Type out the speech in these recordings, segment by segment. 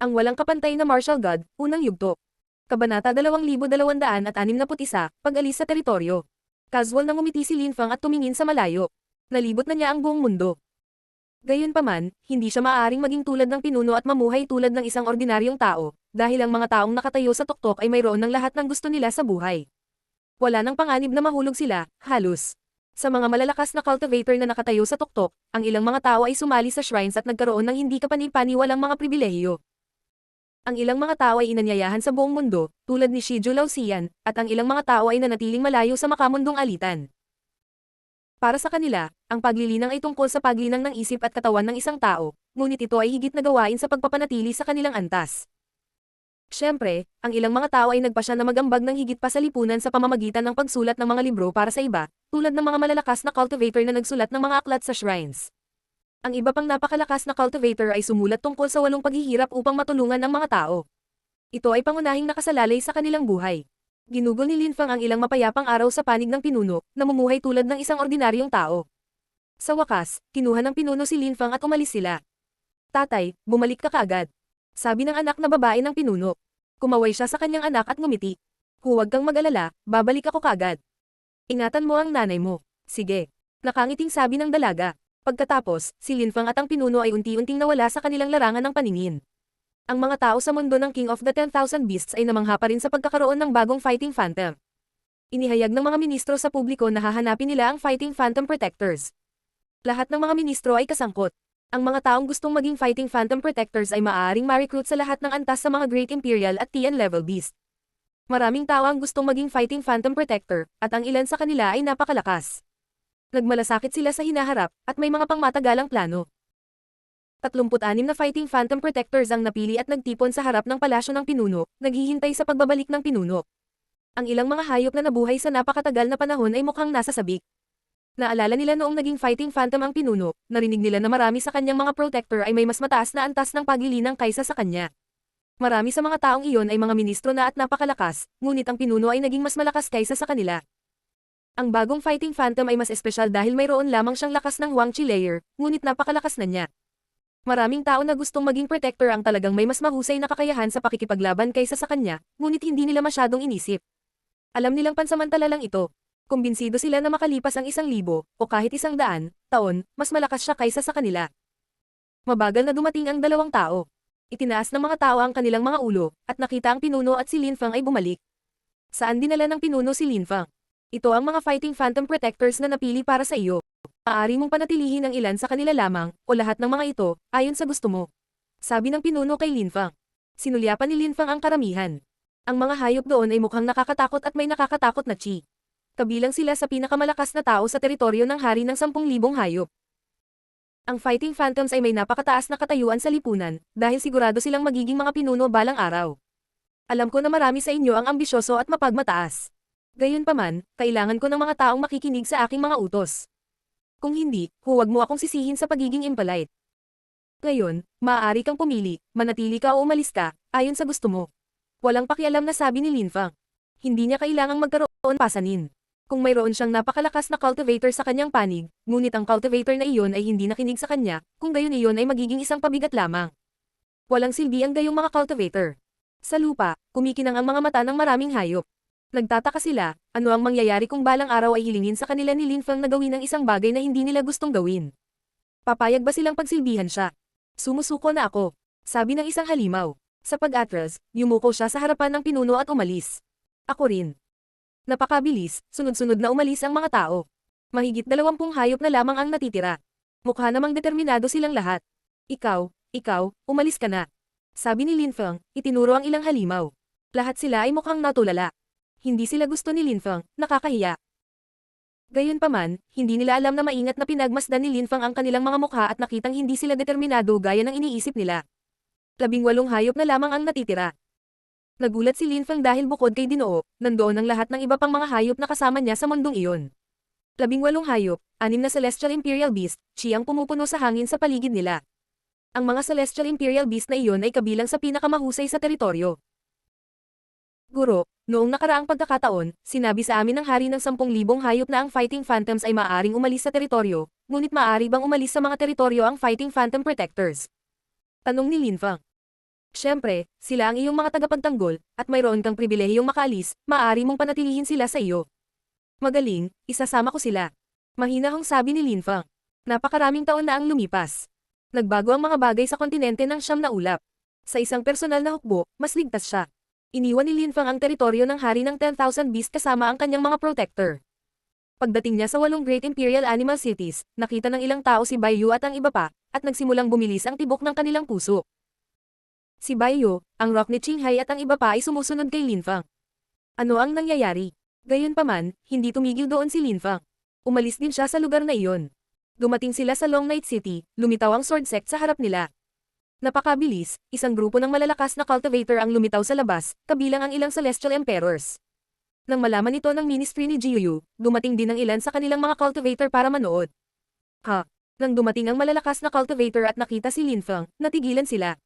Ang walang kapantay na martial god, unang yugto. Kabanata 2261, pag-alis sa teritoryo. Casual na ngumiti si Lin Fang at tumingin sa malayo. Nalibot na niya ang buong mundo. Gayunpaman, hindi siya maaaring maging tulad ng pinuno at mamuhay tulad ng isang ordinaryong tao, dahil ang mga taong nakatayo sa tuktok ay mayroon ng lahat ng gusto nila sa buhay. Wala nang panganib na mahulog sila, halos. Sa mga malalakas na cultivator na nakatayo sa tuktok, ang ilang mga tao ay sumali sa shrines at nagkaroon ng hindi kapani-paniwalang mga pribilehiyo. Ang ilang mga tao ay inanyayahan sa buong mundo, tulad ni Shiju Lausian, at ang ilang mga tao ay nanatiling malayo sa makamundong alitan. Para sa kanila, ang paglilinang ay tungkol sa paglinang ng isip at katawan ng isang tao, ngunit ito ay higit na gawain sa pagpapanatili sa kanilang antas. Siyempre, ang ilang mga tao ay nagpasya na magambag ng higit pa sa lipunan sa pamamagitan ng pagsulat ng mga libro para sa iba, tulad ng mga malalakas na cultivator na nagsulat ng mga aklat sa shrines. Ang iba pang napakalakas na cultivator ay sumulat tungkol sa 8 paghihirap upang matulungan ang mga tao. Ito ay pangunahing nakasalalay sa kanilang buhay. Ginugol ni Lin Fang ang ilang mapayapang araw sa panig ng pinuno, namumuhay tulad ng isang ordinaryong tao. Sa wakas, kinuha ng pinuno si Lin Fang at umalis sila. Tatay, bumalik ka kaagad. Sabi ng anak na babae ng pinuno. Kumaway siya sa kanyang anak at ngumiti. Huwag kang mag-alala, babalik ako kaagad. Ingatan mo ang nanay mo. Sige. Nakangiting sabi ng dalaga. Pagkatapos, si Lin Fang at ang pinuno ay unti-unting nawala sa kanilang larangan ng paningin. Ang mga tao sa mundo ng King of the 10,000 Beasts ay namangha pa rin sa pagkakaroon ng bagong Fighting Phantom. Inihayag ng mga ministro sa publiko na hahanapin nila ang Fighting Phantom Protectors. Lahat ng mga ministro ay kasangkot. Ang mga taong gustong maging Fighting Phantom Protectors ay maaaring ma-recruit sa lahat ng antas sa mga Great Imperial at TN level beast. Maraming tao ang gustong maging Fighting Phantom Protector, at ang ilan sa kanila ay napakalakas. Nagmalasakit sila sa hinaharap, at may mga pangmatagalang plano. 36 na Fighting Phantom Protectors ang napili at nagtipon sa harap ng palasyo ng pinuno, naghihintay sa pagbabalik ng pinuno. Ang ilang mga hayop na nabuhay sa napakatagal na panahon ay mukhang nasa sabik. Naalala nila noong naging Fighting Phantom ang pinuno, narinig nila na marami sa kanyang mga protector ay may mas mataas na antas ng paglilinang kaysa sa kanya. Marami sa mga taong iyon ay mga ministro na at napakalakas, ngunit ang pinuno ay naging mas malakas kaysa sa kanila. Ang bagong Fighting Phantom ay mas espesyal dahil mayroon lamang siyang lakas ng Wang Chi layer, ngunit napakalakas na niya. Maraming tao na gustong maging protector ang talagang may mas mahusay na kakayahan sa pakikipaglaban kaysa sa kanya, ngunit hindi nila masyadong inisip. Alam nilang pansamantala lang ito. Kumbinsido sila na makalipas ang 1,000 o kahit 100 taon, mas malakas siya kaysa sa kanila. Mabagal na dumating ang 2 tao. Itinaas ng mga tao ang kanilang mga ulo, at nakita ang pinuno at si Lin Fang ay bumalik. Saan dinala ng pinuno si Lin Fang? Ito ang mga Fighting Phantom Protectors na napili para sa iyo. Maaari mong panatilihin ang ilan sa kanila lamang, o lahat ng mga ito, ayon sa gusto mo. Sabi ng pinuno kay Lin Fang. Sinulyapan ni Lin Fang ang karamihan. Ang mga hayop doon ay mukhang nakakatakot at may nakakatakot na chi. Kabilang sila sa pinakamalakas na tao sa teritoryo ng hari ng 10,000 hayop. Ang Fighting Phantoms ay may napakataas na katayuan sa lipunan, dahil sigurado silang magiging mga pinuno balang araw. Alam ko na marami sa inyo ang ambisyoso at mapagmataas. Gayunpaman, kailangan ko ng mga taong makikinig sa aking mga utos. Kung hindi, huwag mo akong sisihin sa pagiging impolite. Ngayon, maaari kang pumili, manatili ka o umalis ka, ayon sa gusto mo. Walang pakialam na sabi ni Lin Fang. Hindi niya kailangang magkaroon pasanin. Kung mayroon siyang napakalakas na cultivator sa kanyang panig, ngunit ang cultivator na iyon ay hindi nakinig sa kanya, kung gayon iyon ay magiging isang pabigat lamang. Walang silbi ang gayong mga cultivator. Sa lupa, kumikinang ang mga mata ng maraming hayop. Nagtataka sila, ano ang mangyayari kung balang araw ay hilingin sa kanila ni Lin Fang na gawin ang isang bagay na hindi nila gustong gawin. Papayag ba silang pagsilbihan siya? Sumusuko na ako, sabi ng isang halimaw. Sa pag-atras, yumuko siya sa harapan ng pinuno at umalis. Ako rin. Napakabilis, sunod-sunod na umalis ang mga tao. Mahigit 20 hayop na lamang ang natitira. Mukha namang determinado silang lahat. Ikaw, umalis ka na. Sabi ni Lin Fang, itinuro ang ilang halimaw. Lahat sila ay mukhang natulala. Hindi sila gusto ni Lin Fang, nakakahiya. Gayunpaman, hindi nila alam na maingat na pinagmasdan ni Lin Fang ang kanilang mga mukha at nakitang hindi sila determinado gaya ng iniisip nila. 18 hayop na lamang ang natitira. Nagulat si Lin Fang dahil bukod kay Dinoo, nandoon ang lahat ng iba pang mga hayop na kasama niya sa mundong iyon. 18 hayop, 6 na Celestial Imperial Beast, Chi ang pumupuno sa hangin sa paligid nila. Ang mga Celestial Imperial Beast na iyon ay kabilang sa pinakamahusay sa teritoryo. Guro, noong nakaraang pagkakataon, sinabi sa amin ng hari ng 10,000 hayop na ang Fighting Phantoms ay maaaring umalis sa teritoryo, ngunit maaari bang umalis sa mga teritoryo ang Fighting Phantom Protectors? Tanong ni Lin Fang. Siyempre, sila ang iyong mga tagapagtanggol, at mayroon kang pribilehiyong makaalis, maaari mong panatilihin sila sa iyo. Magaling, isasama ko sila. Mahinahong sabi ni Lin Fang. Napakaraming taon na ang lumipas. Nagbago ang mga bagay sa kontinente ng siyam na ulap. Sa isang personal na hukbo, mas ligtas siya. Iniwan ni Lin Fang ang teritoryo ng hari ng 10,000 beast kasama ang kanyang mga protector. Pagdating niya sa 8 Great Imperial Animal Cities, nakita ng ilang tao si Bai Yu at ang iba pa, at nagsimulang bumilis ang tibok ng kanilang puso. Si Bai Yu, ang rock ni Qinghai at ang iba pa ay sumusunod kay Lin Fang. Ano ang nangyayari? Gayunpaman, hindi tumigil doon si Lin Fang. Umalis din siya sa lugar na iyon. Dumating sila sa Long Night City, lumitaw ang sword sect sa harap nila. Napakabilis, isang grupo ng malalakas na cultivator ang lumitaw sa labas, kabilang ang ilang Celestial Emperors. Nang malaman ito ng ministry ni Jiuyu, dumating din ang ilan sa kanilang mga cultivator para manood. Nang dumating ang malalakas na cultivator at nakita si Lin Fang, natigilan sila.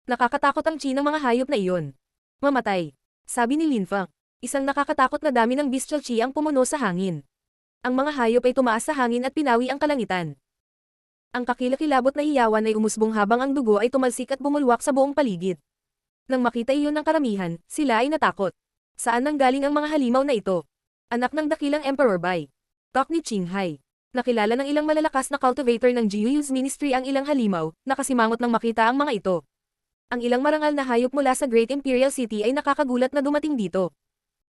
Nakakatakot ang chi ng mga hayop na iyon. Mamatay. Sabi ni Lin Fang. Isang nakakatakot na dami ng bestial chi ang pumuno sa hangin. Ang mga hayop ay tumaas sa hangin at pinawi ang kalangitan. Ang kakilakilabot na hiyawan ay umusbong habang ang dugo ay tumalsik at bumulwak sa buong paligid. Nang makita iyon ng karamihan, sila ay natakot. Saan nanggaling ang mga halimaw na ito? Anak ng dakilang Emperor Bai. Talk ni Qinghai. Nakilala ng ilang malalakas na cultivator ng Jiuyu's ministry ang ilang halimaw, nakasimangot nang makita ang mga ito. Ang ilang marangal na hayop mula sa Great Imperial City ay nakakagulat na dumating dito.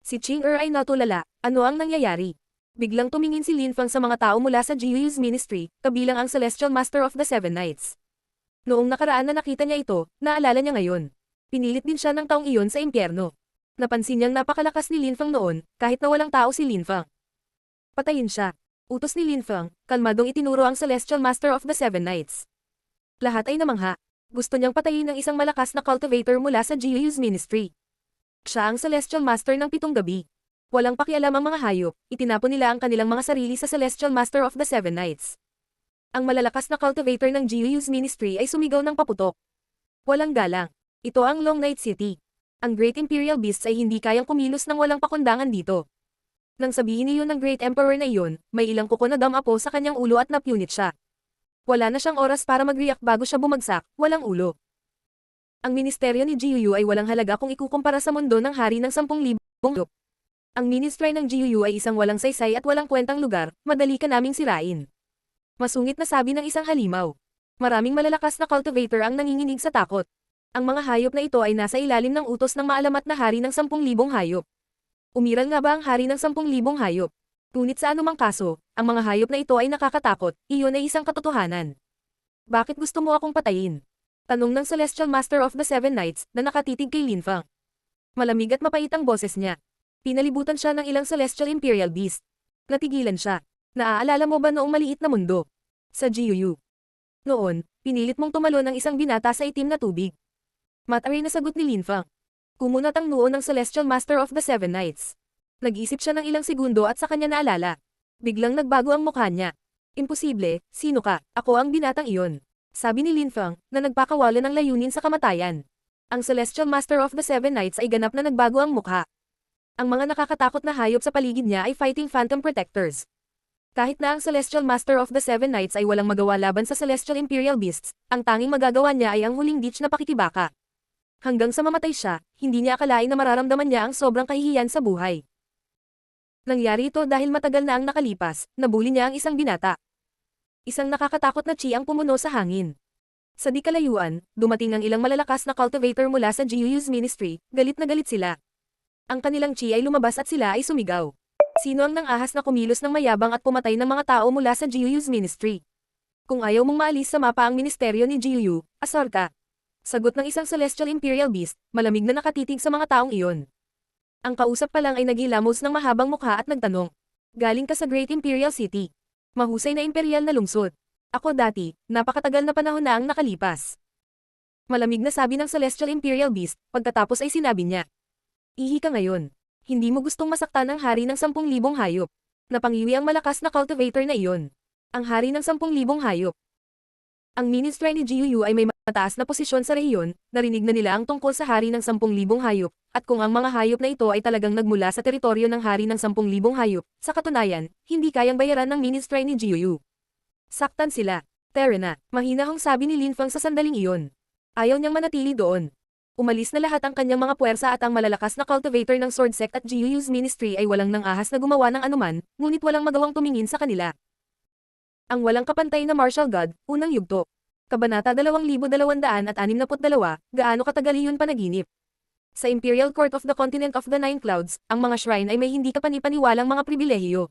Si Qing ay natulala, ano ang nangyayari? Biglang tumingin si Lin Fang sa mga tao mula sa Jiuyu's ministry, kabilang ang Celestial Master of the Seven Knights. Noong nakaraan na nakita niya ito, naalala niya ngayon. Pinilit din siya ng taong iyon sa impyerno. Napansin niyang napakalakas ni Lin Fang noon, kahit na walang tao si Lin Fang. Patayin siya. Utos ni Lin Fang, kalmadong itinuro ang Celestial Master of the Seven Knights. Lahat ay namangha. Gusto niyang patayin ng isang malakas na cultivator mula sa Jiuyu's ministry. Siya ang Celestial Master ng 7 gabi. Walang pakialam ang mga hayop, itinapon nila ang kanilang mga sarili sa Celestial Master of the Seven Knights. Ang malalakas na cultivator ng Jiuyu's ministry ay sumigaw ng paputok. Walang galang. Ito ang Long Night City. Ang Great Imperial Beasts ay hindi kayang kumilos ng walang pakundangan dito. Nang sabihin niyo ng Great Emperor na iyon, may ilang kuko na damapo sa kanyang ulo at napunit siya. Wala na siyang oras para mag-react bago siya bumagsak, walang ulo. Ang ministeryo ni Jiuyu ay walang halaga kung ikukumpara sa mundo ng hari ng 10,000 hayop. Ang ministry ng Jiuyu ay isang walang saysay at walang kwentang lugar, madali ka naming sirain. Masungit na sabi ng isang halimaw. Maraming malalakas na cultivator ang nanginginig sa takot. Ang mga hayop na ito ay nasa ilalim ng utos ng maalamat na hari ng 10,000 hayop. Umiral nga ba ang hari ng 10,000 hayop? Ngunit sa anumang kaso, ang mga hayop na ito ay nakakatakot, iyon ay isang katotohanan. Bakit gusto mo akong patayin? Tanong ng Celestial Master of the Seven Knights na nakatitig kay Lin Fang. Malamig at mapait ang boses niya. Pinalibutan siya ng ilang Celestial Imperial Beast. Natigilan siya. Naaalala mo ba noong maliit na mundo? Sa Jiuyu. Noon, pinilit mong tumalo ng isang binata sa itim na tubig. Mataray na sagot ni Lin Fang. Kumunat ang noo ng Celestial Master of the Seven Knights. Nag-isip siya ng ilang segundo at sa kanya naalala. Biglang nagbago ang mukha niya. Imposible, sino ka? Ako ang binatang iyon. Sabi ni Lin Fang, na nagpakawala ng layunin sa kamatayan. Ang Celestial Master of the Seven Knights ay ganap na nagbago ang mukha. Ang mga nakakatakot na hayop sa paligid niya ay fighting phantom protectors. Kahit na ang Celestial Master of the Seven Knights ay walang magawa laban sa Celestial Imperial Beasts, ang tanging magagawa niya ay ang huling ditch na pakikibaka. Hanggang sa mamatay siya, hindi niya akalain na mararamdaman niya ang sobrang kahihiyan sa buhay. Nangyari ito dahil matagal na ang nakalipas, nabuli niya ang isang binata. Isang nakakatakot na chi ang pumuno sa hangin. Sa di kalayuan, dumating ang ilang malalakas na cultivator mula sa Jiuyu's ministry, galit na galit sila. Ang kanilang chi ay lumabas at sila ay sumigaw. Sino ang nang-ahas na kumilos ng mayabang at pumatay ng mga tao mula sa Jiuyu's ministry? Kung ayaw mong maalis sa mapa ang ministeryo ni Jiuyu, asar ka. Sagot ng isang Celestial Imperial Beast, malamig na nakatitig sa mga taong iyon. Ang kausap pa lang ay naghilamos ng mahabang mukha at nagtanong. Galing ka sa Great Imperial City. Mahusay na imperial na lungsod. Ako dati, napakatagal na panahon na ang nakalipas. Malamig na sabi ng Celestial Imperial Beast, pagkatapos ay sinabi niya. Ihi ka ngayon. Hindi mo gustong masaktan ang hari ng 10,000 hayop. Napangiwi ang malakas na cultivator na iyon. Ang hari ng 10,000 hayop. Ang ministry ni Jiuyu ay may mataas na posisyon sa rehiyon, narinig na nila ang tungkol sa hari ng 10,000 hayop, at kung ang mga hayop na ito ay talagang nagmula sa teritoryo ng hari ng 10,000 hayop, sa katunayan, hindi kayang bayaran ng ministry ni Jiuyu. Saktan sila. Terena, mahinahong sabi ni Lin Fang sa sandaling iyon. Ayaw niyang manatili doon. Umalis na lahat ang kanyang mga puwersa at ang malalakas na cultivator ng Sword Sect at Gyuyu's Ministry ay walang nang-ahas na gumawa ng anuman, ngunit walang magawang tumingin sa kanila. Ang walang kapantay na martial god, unang yugto. Kabanata 2262, gaano katagal iyon panaginip? Sa Imperial Court of the Continent of the Nine Clouds, ang mga shrine ay may hindi kapanipaniwalang mga pribilehiyo.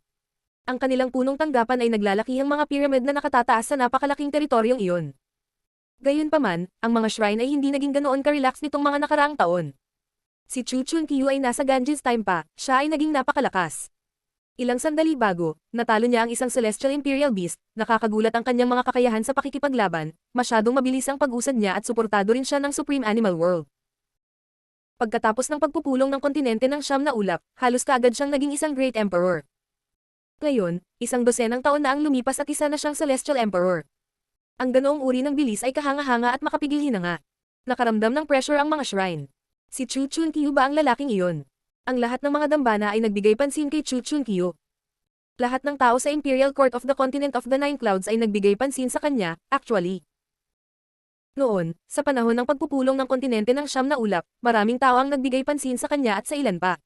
Ang kanilang punong tanggapan ay naglalakihang mga pyramid na nakatataas sa napakalaking teritoryong iyon. Gayunpaman, ang mga shrine ay hindi naging ganoon ka-relax nitong mga nakaraang taon. Si Chu Chun-kyu ay nasa Ganjin's time pa, siya ay naging napakalakas. Ilang sandali bago, natalo niya ang isang Celestial Imperial Beast, nakakagulat ang kanyang mga kakayahan sa pakikipaglaban, masyadong mabilis ang pag-usad niya at suportado rin siya ng Supreme Animal World. Pagkatapos ng pagpupulong ng kontinente ng Siyam na Ulap, halos kaagad siyang naging isang Great Emperor. Ngayon, isang dosenang taon na ang lumipas at isa na siyang Celestial Emperor. Ang ganoong uri ng bilis ay kahanga-hanga at makapigil-hinanga. Nakaramdam ng pressure ang mga shrine. Si Chu Chun-kyu ba ang lalaking iyon? Ang lahat ng mga dambana ay nagbigay pansin kay Chu Chun-kyu. Lahat ng tao sa Imperial Court of the Continent of the Nine Clouds ay nagbigay pansin sa kanya, actually. Noon, sa panahon ng pagpupulong ng kontinente ng Siyam na Ulap, maraming tao ang nagbigay pansin sa kanya at sa ilan pa.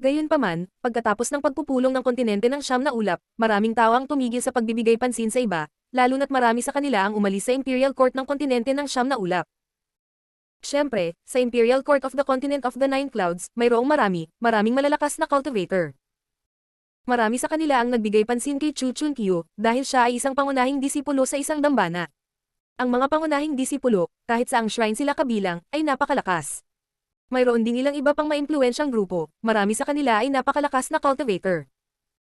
Gayunpaman, pagkatapos ng pagpupulong ng kontinente ng Siyam na Ulap, maraming tao ang tumigil sa pagbibigay pansin sa iba, lalo na't marami sa kanila ang umalis sa Imperial Court ng kontinente ng Siyam na Ulap. Siyempre, sa Imperial Court of the Continent of the Nine Clouds, mayroong maraming malalakas na cultivator. Marami sa kanila ang nagbigay pansin kay Chu Chun-kyu, dahil siya ay isang pangunahing disipulo sa isang dambana. Ang mga pangunahing disipulo, kahit sa ang shrine sila kabilang, ay napakalakas. Mayroon ding ilang iba pang maimpluwensyang grupo, marami sa kanila ay napakalakas na cultivator.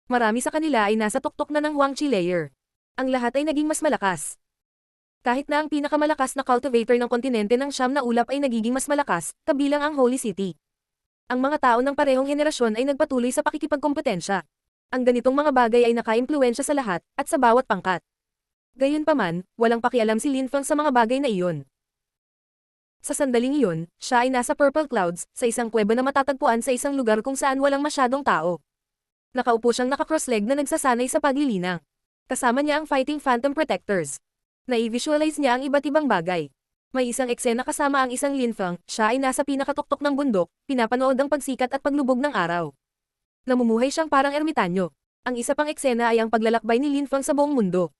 Marami sa kanila ay nasa tuktok na ng Huangqi layer. Ang lahat ay naging mas malakas. Kahit na ang pinakamalakas na cultivator ng kontinente ng Siyam na Ulap ay nagiging mas malakas, kabilang ang Holy City. Ang mga tao ng parehong henerasyon ay nagpatuloy sa pakikipagkompetensya. Ang ganitong mga bagay ay nakaimpluwensya sa lahat, at sa bawat pangkat. Gayunpaman, walang pakialam si Lin Feng sa mga bagay na iyon. Sa sandaling iyon, siya ay nasa Purple Clouds, sa isang kuweba na matatagpuan sa isang lugar kung saan walang masyadong tao. Nakaupo siyang naka-cross-leg na nagsasanay sa paglilinang. Kasama niya ang Fighting Phantom Protectors. Nai-visualize niya ang iba't ibang bagay. May isang eksena kasama ang isang Lin Feng, siya ay nasa pinakatuktok ng bundok, pinapanood ang pagsikat at paglubog ng araw. Namumuhay siyang parang ermitanyo. Ang isa pang eksena ay ang paglalakbay ni Lin Feng sa buong mundo.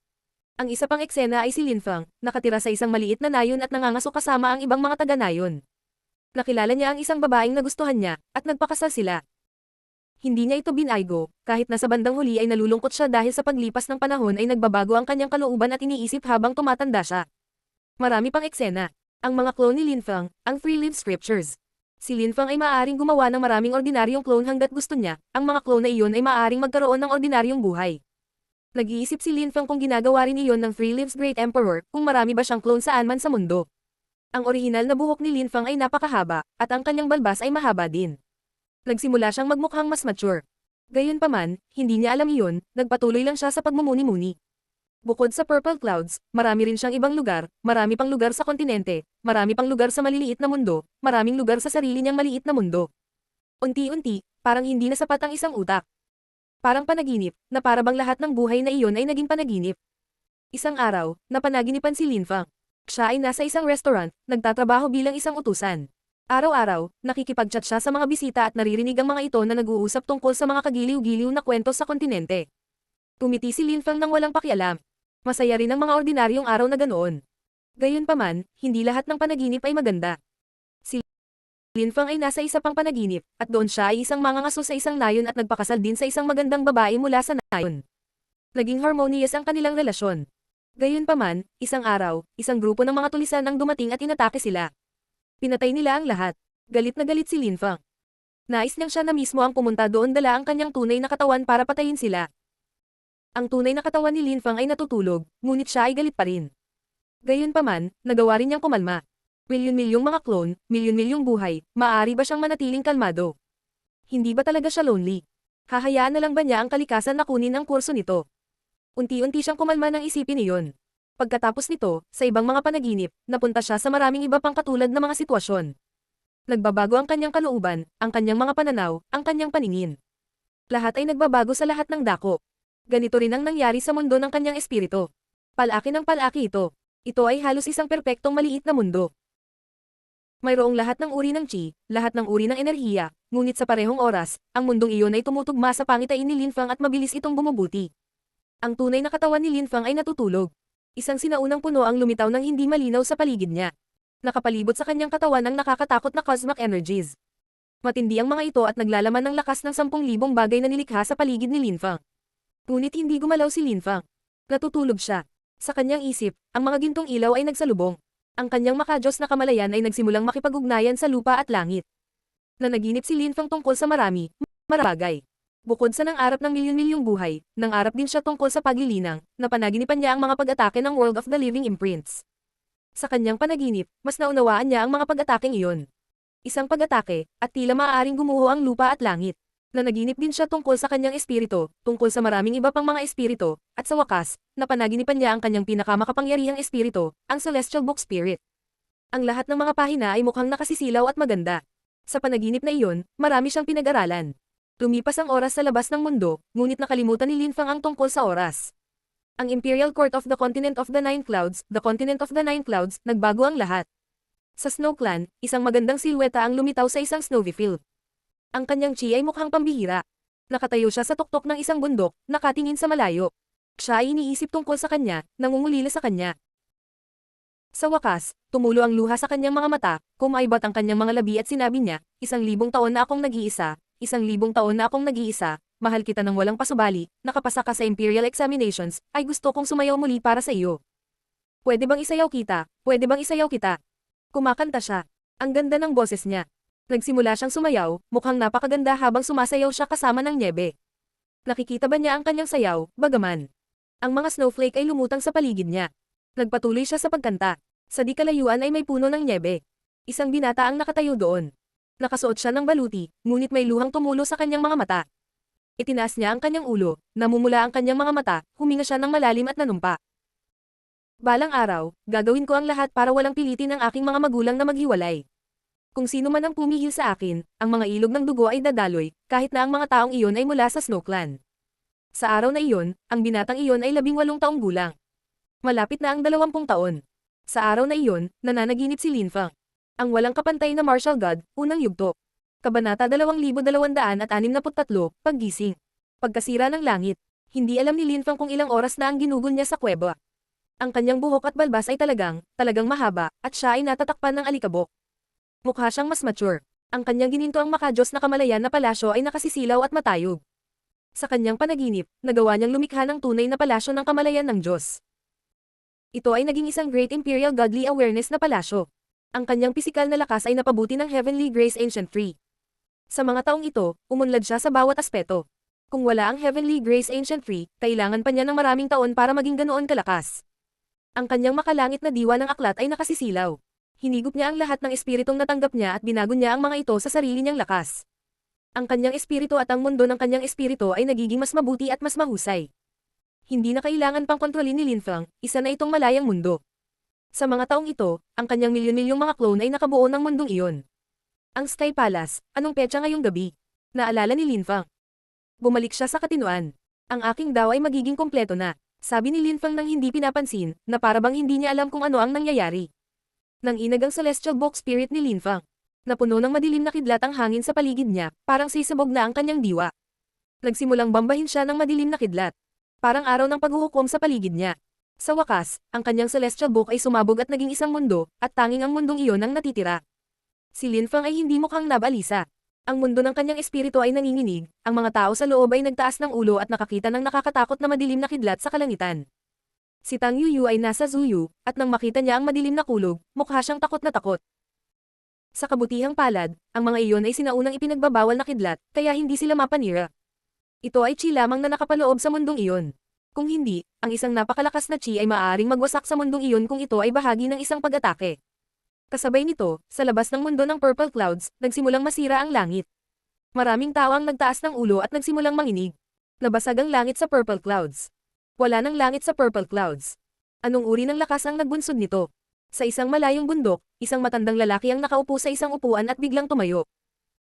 Ang isa pang eksena ay si Lin Feng, nakatira sa isang maliit na nayon at nangangaso kasama ang ibang mga taga-nayon. Nakilala niya ang isang babaeng nagustuhan niya, at nagpakasal sila. Hindi niya ito binaygo, kahit na sa bandang huli ay nalulungkot siya dahil sa paglipas ng panahon ay nagbabago ang kanyang kalooban at iniisip habang tumatanda siya. Marami pang eksena. Ang mga clone ni Lin Feng, ang Three-Leaf Scriptures. Si Lin Feng ay maaaring gumawa ng maraming ordinaryong clone hanggat gusto niya, ang mga clone na iyon ay maaaring magkaroon ng ordinaryong buhay. Nag-iisip si Lin Feng kung ginagawa rin iyon ng Three-Leaves Great Emperor, kung marami ba siyang clone saan man sa mundo. Ang orihinal na buhok ni Lin Feng ay napakahaba, at ang kanyang balbas ay mahaba din. Nagsimula siyang magmukhang mas mature. Gayunpaman, hindi niya alam iyon, nagpatuloy lang siya sa pagmumuni-muni. Bukod sa Purple Clouds, marami rin siyang ibang lugar, marami pang lugar sa kontinente, marami pang lugar sa maliliit na mundo, maraming lugar sa sarili niyang maliit na mundo. Unti-unti, parang hindi na sapat ang isang utak. Parang panaginip, na para bang lahat ng buhay na iyon ay naging panaginip. Isang araw, napanaginipan si Lin Feng. Siya ay nasa isang restaurant, nagtatrabaho bilang isang utusan. Araw-araw, nakikipag-chat siya sa mga bisita at naririnig ang mga ito na nag-uusap tungkol sa mga kagiliw-giliw na kwento sa kontinente. Tumiti si Lin Feng nang walang pakialam. Masaya rin ang mga ordinaryong araw na ganoon. Gayunpaman, hindi lahat ng panaginip ay maganda. Si Lin Feng ay nasa isa pang panaginip, at doon siya ay isang mangangaso sa isang nayon at nagpakasal din sa isang magandang babae mula sa nayon. Naging harmonious ang kanilang relasyon. Gayunpaman, isang araw, isang grupo ng mga tulisan ang dumating at inatake sila. Pinatay nila ang lahat. Galit na galit si Lin Feng. Nais niyang siya na mismo ang pumunta doon dala ang kanyang tunay na katawan para patayin sila. Ang tunay na katawan ni Lin Feng ay natutulog, ngunit siya ay galit pa rin. Gayunpaman, nagawa rin niyang kumalma. Milyon-milyong mga clone, milyon-milyong buhay, maaari ba siyang manatiling kalmado? Hindi ba talaga siya lonely? Hahayaan na lang ba niya ang kalikasan na kunin ang kurso nito? Unti-unti siyang kumalma ng isipin iyon. Pagkatapos nito, sa ibang mga panaginip, napunta siya sa maraming iba pang katulad na mga sitwasyon. Nagbabago ang kanyang kalooban, ang kanyang mga pananaw, ang kanyang paningin. Lahat ay nagbabago sa lahat ng dako. Ganito rin ang nangyari sa mundo ng kanyang espiritu. Palaki ng palaki ito. Ito ay halos isang perpektong maliit na mundo. Mayroong lahat ng uri ng chi, lahat ng uri ng enerhiya, ngunit sa parehong oras, ang mundong iyon ay tumutugma sa pangitain ni Lin Fang at mabilis itong bumubuti. Ang tunay na katawan ni Lin Fang ay natutulog. Isang sinaunang puno ang lumitaw ng hindi malinaw sa paligid niya. Nakapalibot sa kanyang katawan ang nakakatakot na cosmic energies. Matindi ang mga ito at naglalaman ng lakas ng 10,000 bagay na nilikha sa paligid ni Lin Fang. Ngunit hindi gumalaw si Lin Fang. Natutulog siya. Sa kanyang isip, ang mga gintong ilaw ay nagsalubong. Ang kanyang makajos na kamalayan ay nagsimulang makipag-ugnayan sa lupa at langit. Nanaginip si Lin Fang tungkol sa maraming bagay. Bukod sa nangarap ng milyon-milyong buhay, nangarap din siya tungkol sa paglilinang, na panaginipan niya ang mga pag-atake ng World of the Living Imprints. Sa kanyang panaginip, mas naunawaan niya ang mga pag-atakeng iyon. Isang pag-atake, at tila maaaring gumuho ang lupa at langit. Nanaginip din siya tungkol sa kanyang espiritu, tungkol sa maraming iba pang mga espiritu, at sa wakas, napanaginipan niya ang kanyang pinakamakapangyarihang espiritu, ang Celestial Book Spirit. Ang lahat ng mga pahina ay mukhang nakasisilaw at maganda. Sa panaginip na iyon, marami siyang pinag-aralan. Lumipas ang oras sa labas ng mundo, ngunit nakalimutan ni Lin Fang ang tungkol sa oras. Ang Imperial Court of the Continent of the Nine Clouds, the Continent of the Nine Clouds, nagbago ang lahat. Sa Snow Clan, isang magandang silweta ang lumitaw sa isang snowy field. Ang kanyang chi ay mukhang pambihira. Nakatayo siya sa tuktok ng isang bundok, nakatingin sa malayo. Siya ay iniisip tungkol sa kanya, nangungulila sa kanya. Sa wakas, tumulo ang luha sa kanyang mga mata, kumaibat ang kanyang mga labi at sinabi niya, 1,000 taon na akong nag-iisa, 1,000 taon na akong nag-iisa, mahal kita ng walang pasubali, nakapasa ka sa Imperial Examinations, ay gusto kong sumayaw muli para sa iyo. Pwede bang isayaw kita? Pwede bang isayaw kita? Kumakanta siya. Ang ganda ng boses niya. Nagsimula siyang sumayaw, mukhang napakaganda habang sumasayaw siya kasama ng nyebe. Nakikita ba niya ang kanyang sayaw, bagaman? Ang mga snowflake ay lumutang sa paligid niya. Nagpatuloy siya sa pagkanta. Sa di kalayuan ay may puno ng nyebe. Isang binata ang nakatayo doon. Nakasuot siya ng baluti, ngunit may luhang tumulo sa kanyang mga mata. Itinaas niya ang kanyang ulo, namumula ang kanyang mga mata, huminga siya ng malalim at nanumpa. Balang araw, gagawin ko ang lahat para walang pilitin ang aking mga magulang na maghiwalay. Kung sino man ang pumihil sa akin, ang mga ilog ng dugo ay dadaloy, kahit na ang mga taong iyon ay mula sa Snow Clan. Sa araw na iyon, ang binatang iyon ay 18 taong gulang. Malapit na ang 20 taon. Sa araw na iyon, nananaginip si Lin Fang. Ang walang kapantay na martial god, unang yugto. Kabanata 2263, Paggising. Pagkasira ng langit. Hindi alam ni Lin Fang kung ilang oras na ang ginugol niya sa kuweba. Ang kanyang buhok at balbas ay talagang mahaba, at siya ay natatakpan ng alikabok. Mukha siyang mas mature. Ang kanyang gininto ang makajos na kamalayan na palasyo ay nakasisilaw at matayog. Sa kanyang panaginip, nagawa niyang lumikha ng tunay na palasyo ng kamalayan ng Diyos. Ito ay naging isang Great Imperial Godly Awareness na palasyo. Ang kanyang pisikal na lakas ay napabuti ng Heavenly Grace Ancient Tree. Sa mga taong ito, umunlad siya sa bawat aspeto. Kung wala ang Heavenly Grace Ancient Tree, kailangan pa niya ng maraming taon para maging ganoon kalakas. Ang kanyang makalangit na diwa ng aklat ay nakasisilaw. Hinigop niya ang lahat ng espiritong natanggap niya at binago niya ang mga ito sa sarili niyang lakas. Ang kanyang espiritu at ang mundo ng kanyang espiritu ay nagiging mas mabuti at mas mahusay. Hindi na kailangan pang kontrolin ni Lin Fang, isa na itong malayang mundo. Sa mga taong ito, ang kanyang milyon-milyong mga clone ay nakabuo ng mundong iyon. Ang Sky Palace, anong petsa ngayong gabi? Naalala ni Lin Fang. Bumalik siya sa katinuan. Ang aking daw ay magiging kompleto na. Sabi ni Lin Fang nang hindi pinapansin, na para bang hindi niya alam kung ano ang nangyayari. Nang inag ang Celestial Book Spirit ni Lin Fang. Napuno ng madilim na kidlat ang hangin sa paligid niya, parang sisabog na ang kanyang diwa. Nagsimulang bambahin siya ng madilim na kidlat. Parang araw ng paghuhukom sa paligid niya. Sa wakas, ang kanyang Celestial Book ay sumabog at naging isang mundo, at tanging ang mundong iyon ang natitira. Si Lin Fang ay hindi mukhang nabalisa. Ang mundo ng kanyang espiritu ay nanginginig, ang mga tao sa loob ay nagtaas ng ulo at nakakita ng nakakatakot na madilim na kidlat sa kalangitan. Si Tang Yuyu ay nasa Zuyu, at nang makita niya ang madilim na kulog, mukha siyang takot na takot. Sa kabutihang palad, ang mga iyon ay sinaunang ipinagbabawal na kidlat, kaya hindi sila mapanira. Ito ay chi lamang na nakapaloob sa mundong iyon. Kung hindi, ang isang napakalakas na chi ay maaaring magwasak sa mundong iyon kung ito ay bahagi ng isang pag-atake. Kasabay nito, sa labas ng mundo ng Purple Clouds, nagsimulang masira ang langit. Maraming tao ang nagtaas ng ulo at nagsimulang manginig. Nabasag ang langit sa Purple Clouds. Wala ng langit sa Purple Clouds. Anong uri ng lakas ang nagbunsod nito? Sa isang malayong bundok, isang matandang lalaki ang nakaupo sa isang upuan at biglang tumayo.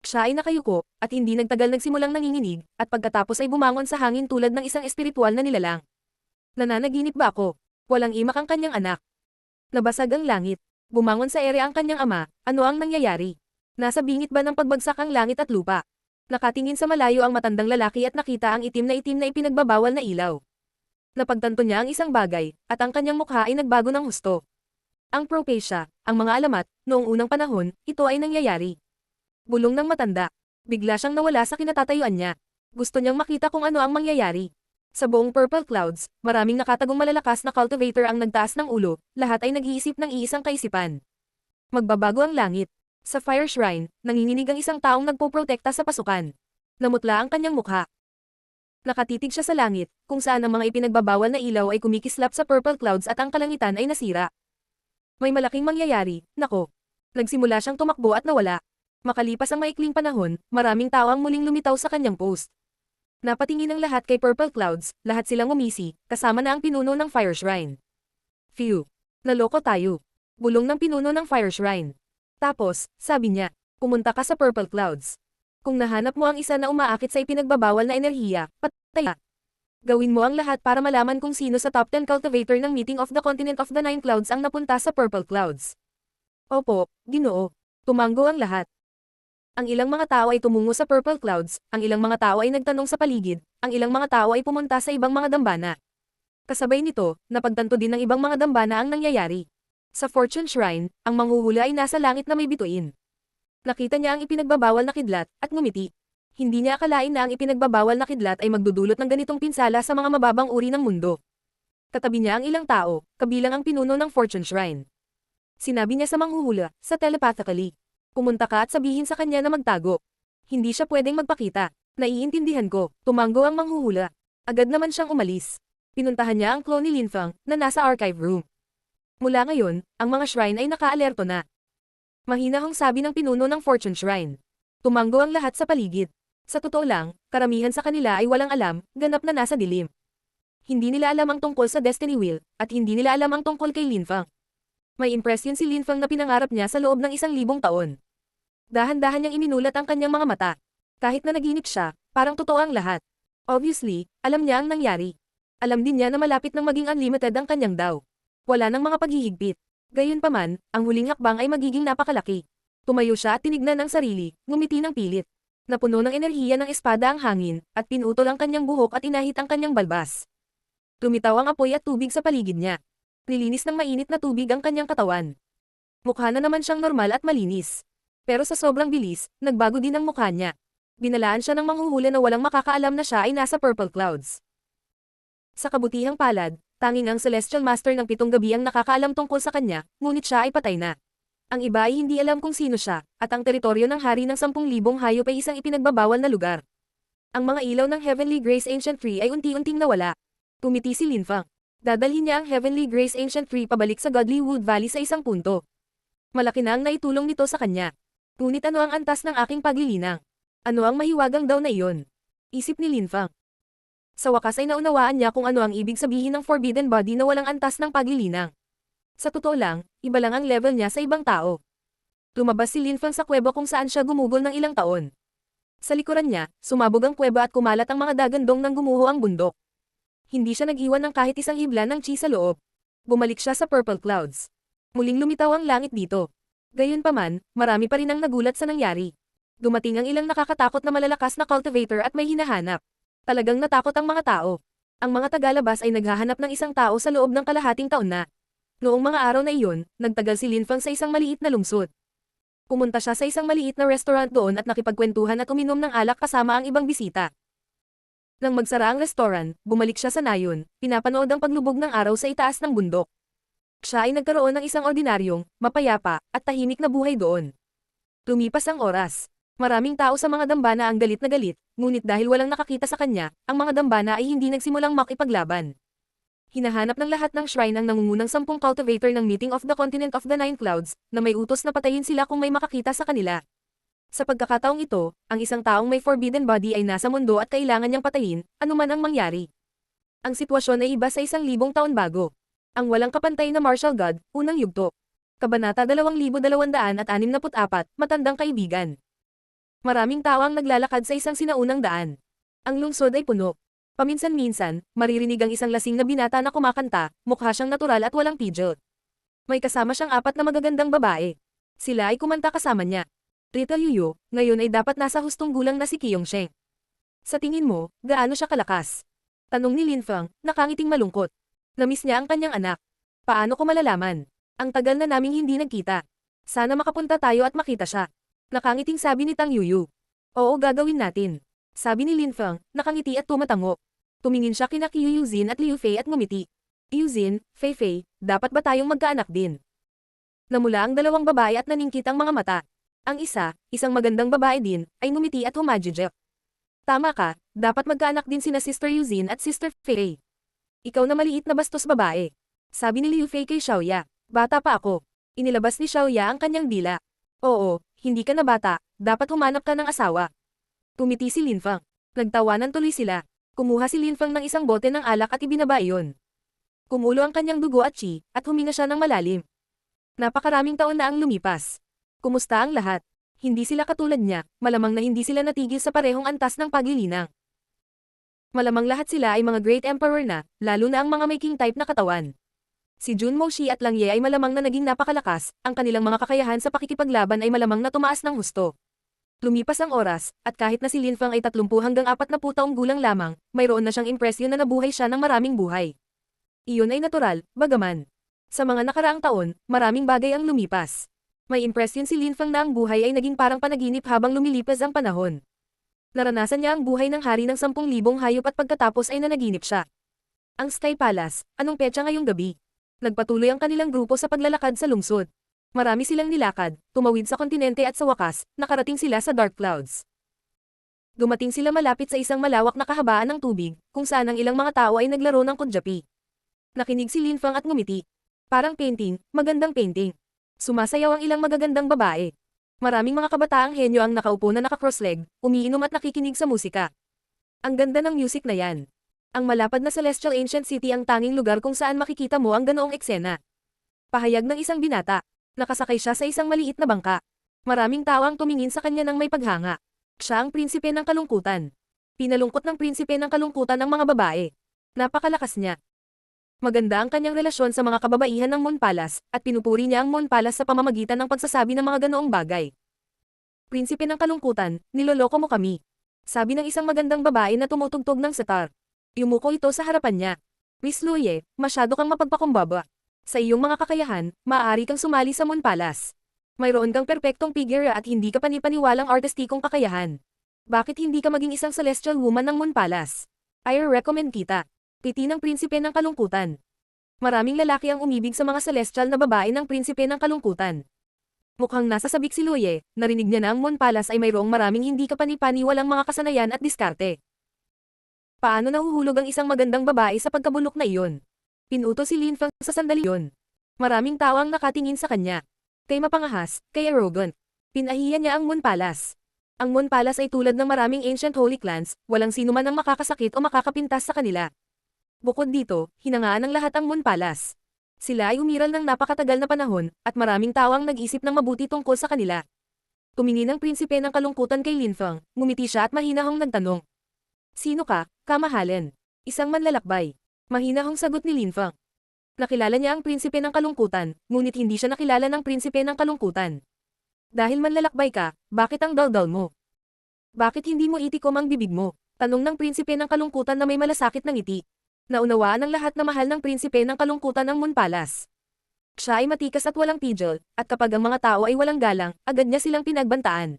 Siya ay nakayuko, at hindi nagtagal nagsimulang nanginginig, at pagkatapos ay bumangon sa hangin tulad ng isang espiritual na nilalang. Nananaginip ba ako? Walang imak ang kanyang anak. Nabasag ang langit. Bumangon sa ere ang kanyang ama, ano ang nangyayari? Nasa bingit ba ng pagbagsak ang langit at lupa? Nakatingin sa malayo ang matandang lalaki at nakita ang itim na ipinagbabawal na ilaw. Napagtanto niya ang isang bagay, at ang kanyang mukha ay nagbago ng husto. Ang propesya, ang mga alamat, noong unang panahon, ito ay nangyayari. Bulong ng matanda. Bigla siyang nawala sa kinatatayuan niya. Gusto niyang makita kung ano ang mangyayari. Sa buong Purple Clouds, maraming nakatagong malalakas na cultivator ang nagtaas ng ulo, lahat ay nag-iisip ng iisang kaisipan. Magbabago ang langit. Sa Fire Shrine, nanginginig ang isang taong nagpoprotekta sa pasukan. Namutla ang kanyang mukha. Nakatitig siya sa langit, kung saan ang mga ipinagbabawal na ilaw ay kumikislap sa Purple Clouds at ang kalangitan ay nasira. May malaking mangyayari, nako. Nagsimula siyang tumakbo at nawala. Makalipas ang maikling panahon, maraming tao ang muling lumitaw sa kanyang post. Napatingin ang lahat kay Purple Clouds, lahat silang umisi, kasama na ang pinuno ng Fire Shrine. Phew! Naloko tayo. Bulong ng pinuno ng Fire Shrine. Tapos, sabi niya, pumunta ka sa Purple Clouds. Kung nahanap mo ang isa na umaakit sa ipinagbabawal na enerhiya, patay ka. Gawin mo ang lahat para malaman kung sino sa top 10 cultivator ng Meeting of the Continent of the Nine Clouds ang napunta sa Purple Clouds. Opo, Ginoo. Tumanggo ang lahat. Ang ilang mga tao ay tumungo sa Purple Clouds, ang ilang mga tao ay nagtanong sa paligid, ang ilang mga tao ay pumunta sa ibang mga dambana. Kasabay nito, napagtanto din ng ibang mga dambana ang nangyayari. Sa Fortune Shrine, ang manghuhula ay nasa langit na may bituin. Nakita niya ang ipinagbabawal na kidlat, at ngumiti. Hindi niya akalain na ang ipinagbabawal na kidlat ay magdudulot ng ganitong pinsala sa mga mababang uri ng mundo. Katabi niya ang ilang tao, kabilang ang pinuno ng Fortune Shrine. Sinabi niya sa manghuhula, sa telepathically. Pumunta ka at sabihin sa kanya na magtago. Hindi siya pwedeng magpakita. Naiintindihan ko, tumanggo ang manghuhula. Agad naman siyang umalis. Pinuntahan niya ang clone ni Linfang, na nasa archive room. Mula ngayon, ang mga shrine ay nakaalerto na. Mahinahong sabi ng pinuno ng Fortune Shrine. Tumanggo ang lahat sa paligid. Sa totoo lang, karamihan sa kanila ay walang alam, ganap na nasa dilim. Hindi nila alam ang tungkol sa Destiny Wheel, at hindi nila alam ang tungkol kay Linfang. May impresyon si Linfang na pinangarap niya sa loob ng 1,000 taon. Dahan-dahan niyang iminulat ang kanyang mga mata. Kahit na naginip siya, parang totoo ang lahat. Obviously, alam niya ang nangyari. Alam din niya na malapit nang maging unlimited ang kanyang daw. Wala nang mga paghihigpit. Gayunpaman, ang huling hakbang ay magiging napakalaki. Tumayo siya at tinignan ang sarili, ngumiti ng pilit. Napuno ng enerhiya ng espada ang hangin, at pinutol ang kanyang buhok at inahit ang kanyang balbas. Lumitaw ang apoy at tubig sa paligid niya. Nilinis ng mainit na tubig ang kanyang katawan. Mukha na naman siyang normal at malinis. Pero sa sobrang bilis, nagbago din ang mukha niya. Binalaan siya ng manghuhula na walang makakaalam na siya ay nasa Purple Clouds. Sa kabutihang palad, tanging ang Celestial Master ng 7 gabi ang nakakaalam tungkol sa kanya, ngunit siya ay patay na. Ang iba ay hindi alam kung sino siya, at ang teritoryo ng hari ng 10,000 hayop ay isang ipinagbabawal na lugar. Ang mga ilaw ng Heavenly Grace Ancient Tree ay unti-unting nawala. Tumiti si Linfang. Dadalhin niya ang Heavenly Grace Ancient Tree pabalik sa Godly Wood Valley sa isang punto. Malaki na ang naitulong nito sa kanya. Ngunit ano ang antas ng aking paglilinang? Ano ang mahiwagang daw na iyon? Isip ni Linfang. Sa wakas ay naunawaan niya kung ano ang ibig sabihin ng Forbidden Body na walang antas ng paglilinang. Sa totoo lang, iba lang ang level niya sa ibang tao. Lumabas si Linfang sa kuweba kung saan siya gumugol ng ilang taon. Sa likuran niya, sumabog ang kuweba at kumalat ang mga dagandong nang gumuho ang bundok. Hindi siya nag-iwan ng kahit isang hibla ng chi sa loob. Bumalik siya sa Purple Clouds. Muling lumitaw ang langit dito. Gayunpaman, marami pa rin ang nagulat sa nangyari. Dumating ang ilang nakakatakot na malalakas na cultivator at may hinahanap. Talagang natakot ang mga tao. Ang mga tagalabas ay naghahanap ng isang tao sa loob ng kalahating taon na. Noong mga araw na iyon, nagtagal si Linfang sa isang maliit na lungsod. Pumunta siya sa isang maliit na restaurant doon at nakipagkwentuhan at uminom ng alak kasama ang ibang bisita. Nang magsara ang restaurant, bumalik siya sa nayon, pinapanood ang paglubog ng araw sa itaas ng bundok. Siya ay nagkaroon ng isang ordinaryong, mapayapa, at tahimik na buhay doon. Lumipas ang oras. Maraming tao sa mga dambana ang galit na galit, ngunit dahil walang nakakita sa kanya, ang mga dambana ay hindi nagsimulang makipaglaban. Hinahanap ng lahat ng shrine ang nangungunang 10 cultivator ng Meeting of the Continent of the Nine Clouds, na may utos na patayin sila kung may makakita sa kanila. Sa pagkakataong ito, ang isang taong may forbidden body ay nasa mundo at kailangan niyang patayin, anuman ang mangyari. Ang sitwasyon ay iba sa 1,000 taon bago. Ang walang kapantay na martial god, unang yugto. Kabanata 2264, Matandang Kaibigan. Maraming tao ang naglalakad sa isang sinaunang daan. Ang lungsod ay puno. Paminsan-minsan, maririnig ang isang lasing na binata na kumakanta, mukha siyang natural at walang pidget. May kasama siyang 4 na magagandang babae. Sila ay kumanta kasama niya. Rita Yuyu, ngayon ay dapat nasa hustong gulang na si Kyung-sheng. Sa tingin mo, gaano siya kalakas? Tanong ni Lin Feng, nakangiting malungkot. Namiss niya ang kanyang anak. Paano ko malalaman? Ang tagal na naming hindi nagkita. Sana makapunta tayo at makita siya. Nakangiting sabi ni Tang Yuyu. Oo, gagawin natin. Sabi ni Lin Feng, nakangiti at tumatango. Tumingin siya kina Qiu Yuzin at Liu Fei at ngumiti. Yuzin, Fei Fei, dapat ba tayong magkaanak din? Namula ang dalawang babae at naningkit ang mga mata. Ang isa, isang magandang babae din, ay ngumiti at humajijek. Tama ka, dapat magkaanak din sina Sister Yuzin at Sister Fei. Ikaw na maliit na bastos babae. Sabi ni Liu Fei kay Xiaoya. Bata pa ako. Inilabas ni Xiaoya ang kanyang dila. Oo, hindi ka na bata, dapat humanap ka ng asawa. Tumiti si Lin Feng. Nagtawanan tuloy sila. Kumuha si Lin Feng ng isang bote ng alak at ibinaba iyon. Kumulo ang kanyang dugo at chi, at huminga siya ng malalim. Napakaraming taon na ang lumipas. Kumusta ang lahat? Hindi sila katulad niya, malamang na hindi sila natigil sa parehong antas ng paglilinang. Malamang lahat sila ay mga great emperor na, lalo na ang mga may king type na katawan. Si Jun Moshi at Lang Ye ay malamang na naging napakalakas, ang kanilang mga kakayahan sa pakikipaglaban ay malamang na tumaas ng husto. Lumipas ang oras, at kahit na si Lin Feng ay 30 hanggang 40 taong gulang lamang, mayroon na siyang impresyon na nabuhay siya ng maraming buhay. Iyon ay natural, bagaman. Sa mga nakaraang taon, maraming bagay ang lumipas. May impresyon si Lin Feng na ang buhay ay naging parang panaginip habang lumilipas ang panahon. Naranasan niya ang buhay ng hari ng 10,000 hayop at pagkatapos ay nanaginip siya. Ang Sky Palace, anong petsa ngayong gabi? Nagpatuloy ang kanilang grupo sa paglalakad sa lungsod. Marami silang nilakad, tumawid sa kontinente at sa wakas, nakarating sila sa Dark Clouds. Dumating sila malapit sa isang malawak na kahabaan ng tubig, kung saan ang ilang mga tao ay naglaro ng kudyapi. Nakinig si Lin Feng at ngumiti. Parang painting, magandang painting. Sumasayaw ang ilang magagandang babae. Maraming mga kabataang henyo ang nakaupo na naka-cross-leg, umiinom at nakikinig sa musika. Ang ganda ng music na yan. Ang malapad na Celestial Ancient City ang tanging lugar kung saan makikita mo ang ganoong eksena. Pahayag ng isang binata. Nakasakay siya sa isang maliit na bangka. Maraming tao ang tumingin sa kanya ng may paghanga. Siya ang prinsipe ng kalungkutan. Pinalungkot ng prinsipe ng kalungkutan ang mga babae. Napakalakas niya. Maganda ang kanyang relasyon sa mga kababaihan ng Moon Palace, at pinupuri niya ang Moon Palace sa pamamagitan ng pagsasabi ng mga ganoong bagay. Prinsipe ng kalungkutan, niloloko mo kami. Sabi ng isang magandang babae na tumutugtog ng sitar. Yumuko ito sa harapan niya. Miss Luye, masyado kang mapagpakumbaba. Sa iyong mga kakayahan, maaari kang sumali sa Moon Palace. Mayroon kang perpektong figure at hindi ka panipaniwalang artistikong kakayahan. Bakit hindi ka maging isang celestial woman ng Moon Palace? I recommend kita. Piti ng prinsipe ng kalungkutan. Maraming lalaki ang umibig sa mga celestial na babae ng prinsipe ng kalungkutan. Mukhang nasa sabik si Luye, narinig niya na ang Moon Palace ay mayroong maraming hindi kapanipaniwalang mga kasanayan at diskarte. Paano nahuhulog ang isang magandang babae sa pagkabulok na iyon? Pinuto si Lin Feng sa sandali iyon. Maraming tao ang nakatingin sa kanya. Kay mapangahas, kay arrogant. Pinahiya niya ang Moon Palace. Ang Moon Palace ay tulad ng maraming ancient holy clans, walang sino man ang makakasakit o makakapintas sa kanila. Bukod dito, hinangaan ng lahat ang Moon Palace. Sila ay umiral ng napakatagal na panahon, at maraming tao ang nag-isip ng mabuti tungkol sa kanila. Tumingin ang prinsipe ng kalungkutan kay Lin Feng, ngumiti siya at mahinahong nagtanong. Sino ka, kamahalin? Isang manlalakbay. Mahinahong sagot ni Lin Feng. Nakilala niya ang prinsipe ng kalungkutan, ngunit hindi siya nakilala ng prinsipe ng kalungkutan. Dahil manlalakbay ka, bakit ang daldal mo? Bakit hindi mo itikom ang bibig mo? Tanong ng prinsipe ng kalungkutan na may malasakit ng ngiti. Naunawaan ng lahat na mahal ng prinsipe ng kalungkutan ng Moon Palace. Siya ay matikas at walang pidgel, at kapag ang mga tao ay walang galang, agad niya silang pinagbantaan.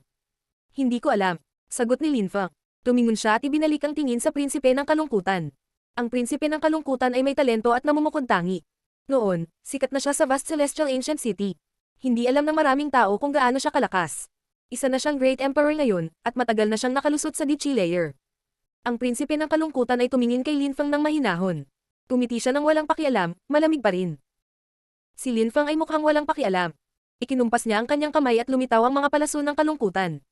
Hindi ko alam, sagot ni Lin Feng. Tumingon siya at ibinalik ang tingin sa prinsipe ng kalungkutan. Ang prinsipe ng kalungkutan ay may talento at namumukod-tangi. Noon, sikat na siya sa vast celestial ancient city. Hindi alam ng maraming tao kung gaano siya kalakas. Isa na siyang great emperor ngayon, at matagal na siyang nakalusot sa Dichi layer. Ang prinsipe ng kalungkutan ay tumingin kay Lin Feng ng mahinahon. Tumiti siya ng walang pakialam, malamig pa rin. Si Lin Feng ay mukhang walang pakialam. Ikinumpas niya ang kanyang kamay at lumitaw ang mga palaso ng kalungkutan.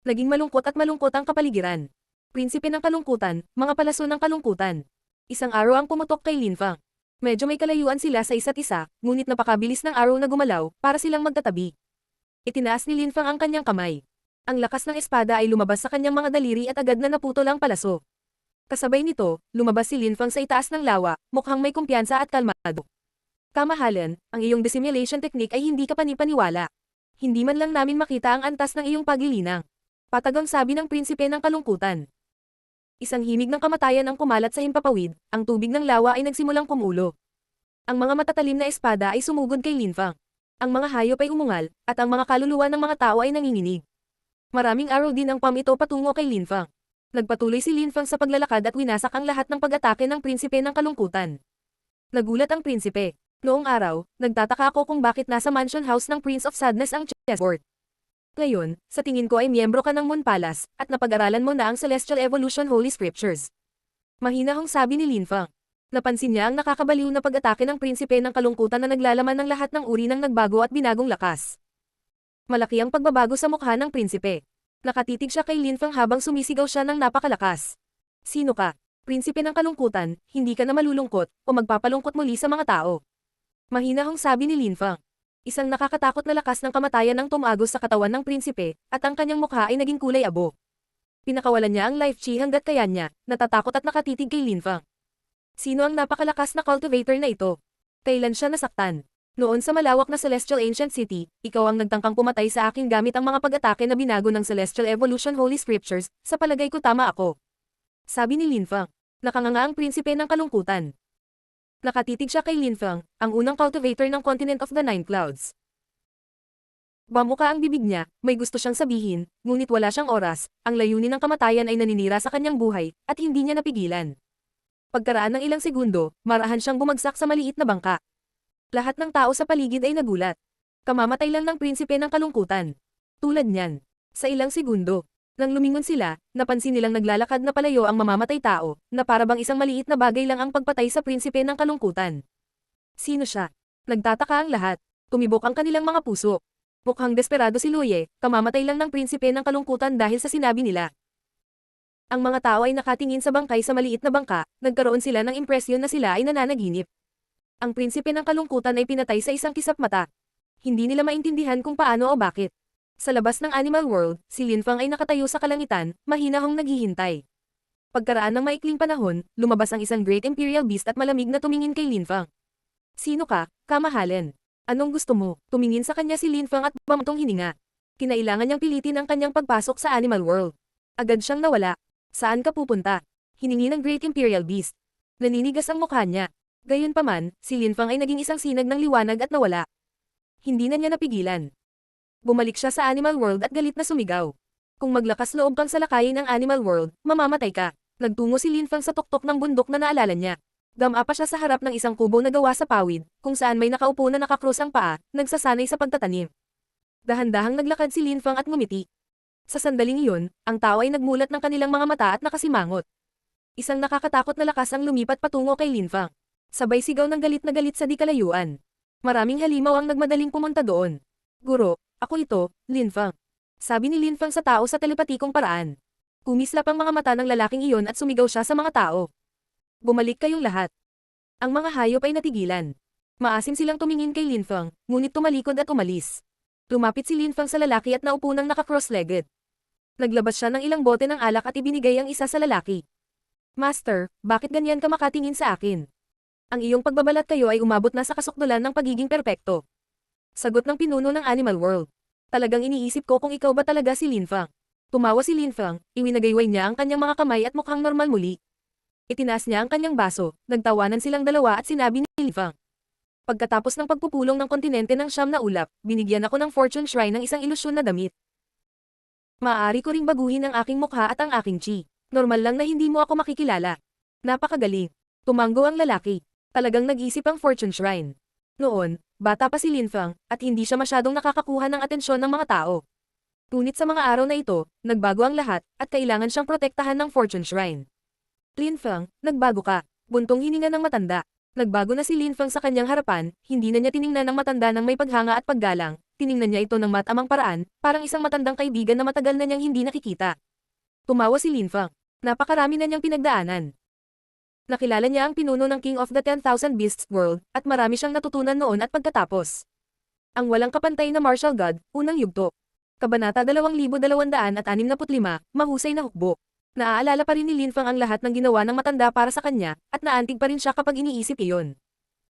Naging malungkot at malungkot ang kapaligiran. Prinsipe ng kalungkutan, mga palaso ng kalungkutan. Isang araw ang pumutok kay Lin Feng. Medyo may kalayuan sila sa isa't isa, ngunit napakabilis ng araw na gumalaw, para silang magtatabi. Itinaas ni Lin Feng ang kanyang kamay. Ang lakas ng espada ay lumabas sa kanyang mga daliri at agad na naputol ang palaso. Kasabay nito, lumabas si Lin Feng sa itaas ng lawa, mukhang may kumpiyansa at kalmado. Kamahalan, ang iyong dissimulation technique ay hindi ka panipaniwala. Hindi man lang namin makita ang antas ng iyong pagilinang. Patagang sabi ng prinsipe ng kalungkutan. Isang himig ng kamatayan ang kumalat sa himpapawid, ang tubig ng lawa ay nagsimulang kumulo. Ang mga matatalim na espada ay sumugod kay Linfang. Ang mga hayop ay umungal, at ang mga kaluluwa ng mga tao ay nanginginig. Maraming araw din ang ito patungo kay Linfang. Nagpatuloy si Linfang sa paglalakad at winasak ang lahat ng pag-atake ng prinsipe ng kalungkutan. Nagulat ang prinsipe. Noong araw, nagtataka ako kung bakit nasa mansion house ng Prince of Sadness ang chessboard. Ngayon, sa tingin ko ay miyembro ka ng Moon Palace, at napag-aralan mo na ang Celestial Evolution Holy Scriptures. Mahinahong sabi ni Linfang. Napansin niya ang nakakabaliw na pag-atake ng prinsipe ng kalungkutan na naglalaman ng lahat ng uri ng nagbago at binagong lakas. Malaki ang pagbabago sa mukha ng prinsipe. Nakatitig siya kay Linfang habang sumisigaw siya ng napakalakas. Sino ka? Prinsipe ng kalungkutan, hindi ka na malulungkot, o magpapalungkot muli sa mga tao. Mahinahong sabi ni Linfang. Isang nakakatakot na lakas ng kamatayan ang tumagos sa katawan ng prinsipe, at ang kanyang mukha ay naging kulay abo. Pinakawalan niya ang life chi hanggat kaya niya, natatakot at nakatitig kay Linfang. Sino ang napakalakas na cultivator na ito? Kailan siya nasaktan? Noon sa malawak na Celestial Ancient City, ikaw ang nagtangkang pumatay sa akin gamit ang mga pag-atake na binago ng Celestial Evolution Holy Scriptures, sa palagay ko tama ako. Sabi ni Linfang. Nakanganga ang prinsipe ng kalungkutan. Nakatitig siya kay Linfang, ang unang cultivator ng Continent of the Nine Clouds. Bamuka ang bibig niya, may gusto siyang sabihin, ngunit wala siyang oras, ang layunin ng kamatayan ay naninira sa kanyang buhay, at hindi niya napigilan. Pagkaraan ng ilang segundo, marahan siyang bumagsak sa maliit na bangka. Lahat ng tao sa paligid ay nagulat. Kamamatay lang ng prinsipe ng kalungkutan. Tulad niyan. Sa ilang segundo, nang lumingon sila, napansin nilang naglalakad na palayo ang mamamatay tao, na para bang isang maliit na bagay lang ang pagpatay sa prinsipe ng kalungkutan. Sino siya? Nagtataka ang lahat. Tumibok ang kanilang mga puso. Mukhang desperado si Luye, kamamatay lang ng prinsipe ng kalungkutan dahil sa sinabi nila. Ang mga tao ay nakatingin sa bangkay sa maliit na bangka, nagkaroon sila ng impresyon na sila ay nananaginip. Ang prinsipe ng kalungkutan ay pinatay sa isang kisap mata. Hindi nila maintindihan kung paano o bakit. Sa labas ng Animal World, si Linfang ay nakatayo sa kalangitan, mahinahong naghihintay. Pagkaraan ng maikling panahon, lumabas ang isang Great Imperial Beast at malamig na tumingin kay Linfang. Sino ka, kamahalan? Anong gusto mo? Tumingin sa kanya si Linfang at bumutong hininga. Kinailangan niyang pilitin ang kanyang pagpasok sa Animal World. Agad siyang nawala. Saan ka pupunta? Hiningi ng Great Imperial Beast. Naninigas ang mukha niya. Gayunpaman, si Linfang ay naging isang sinag ng liwanag at nawala. Hindi na niya napigilan. Bumalik siya sa Animal World at galit na sumigaw. Kung maglakas loob kang salakayin ng Animal World, mamamatay ka. Nagtungo si Linfang sa tuktok ng bundok na naalala niya. Dama pa siya sa harap ng isang kubo na gawa sa pawid, kung saan may nakaupo na nakakrus ang paa, nagsasanay sa pagtatanim. Dahan-dahang naglakad si Linfang at ngumiti. Sa sandaling iyon, ang tao ay nagmulat ng kanilang mga mata at nakasimangot. Isang nakakatakot na lakas ang lumipat patungo kay Linfang. Sabay sigaw ng galit na galit sa di kalayuan. Maraming halimaw ang nagmadaling pumunta doon. Guro, ako ito, Linfang. Sabi ni Linfang sa tao sa telepatikong paraan. Kumislap ang mga mata ng lalaking iyon at sumigaw siya sa mga tao. Bumalik kayong lahat. Ang mga hayop ay natigilan. Maasim silang tumingin kay Linfang, ngunit tumalikod at umalis. Lumapit si Linfang sa lalaki at naupo ng naka-cross-legged. Naglabas siya ng ilang bote ng alak at ibinigay ang isa sa lalaki. Master, bakit ganyan ka makatingin sa akin? Ang iyong pagbabalat kayo ay umabot na sa kasukdulan ng pagiging perpekto. Sagot ng pinuno ng Animal World. Talagang iniisip ko kung ikaw ba talaga si Linfang. Tumawa si Linfang, iwinagayway niya ang kanyang mga kamay at mukhang normal muli. Itinaas niya ang kanyang baso, nagtawanan silang dalawa at sinabi ni Linfang. Pagkatapos ng pagpupulong ng kontinente ng siyam na ulap, binigyan ako ng fortune shrine ng isang ilusyon na damit. Maaari ko ring baguhin ang aking mukha at ang aking chi. Normal lang na hindi mo ako makikilala. Napakagaling. Tumanggo ang lalaki. Talagang nag-isip ang fortune shrine. Noon, bata pa si Linfang, at hindi siya masyadong nakakakuha ng atensyon ng mga tao. Ngunit sa mga araw na ito, nagbago ang lahat, at kailangan siyang protektahan ng fortune shrine. Linfang, nagbago ka. Buntong hininga ng matanda. Nagbago na si Linfang sa kanyang harapan, hindi na niya tiningnan ng matanda ng may paghanga at paggalang, tiningnan niya ito ng matamang paraan, parang isang matandang kaibigan na matagal na niyang hindi nakikita. Tumawa si Linfang. Napakarami na niyang pinagdaanan. Nakilala niya ang pinuno ng King of the 10,000 Beasts World, at marami siyang natutunan noon at pagkatapos. Ang walang kapantay na martial god, unang yugto. Kabanata 2265, mahusay na hukbo. Naaalala pa rin ni Linfang ang lahat ng ginawa ng matanda para sa kanya, at naantig pa rin siya kapag iniisip iyon.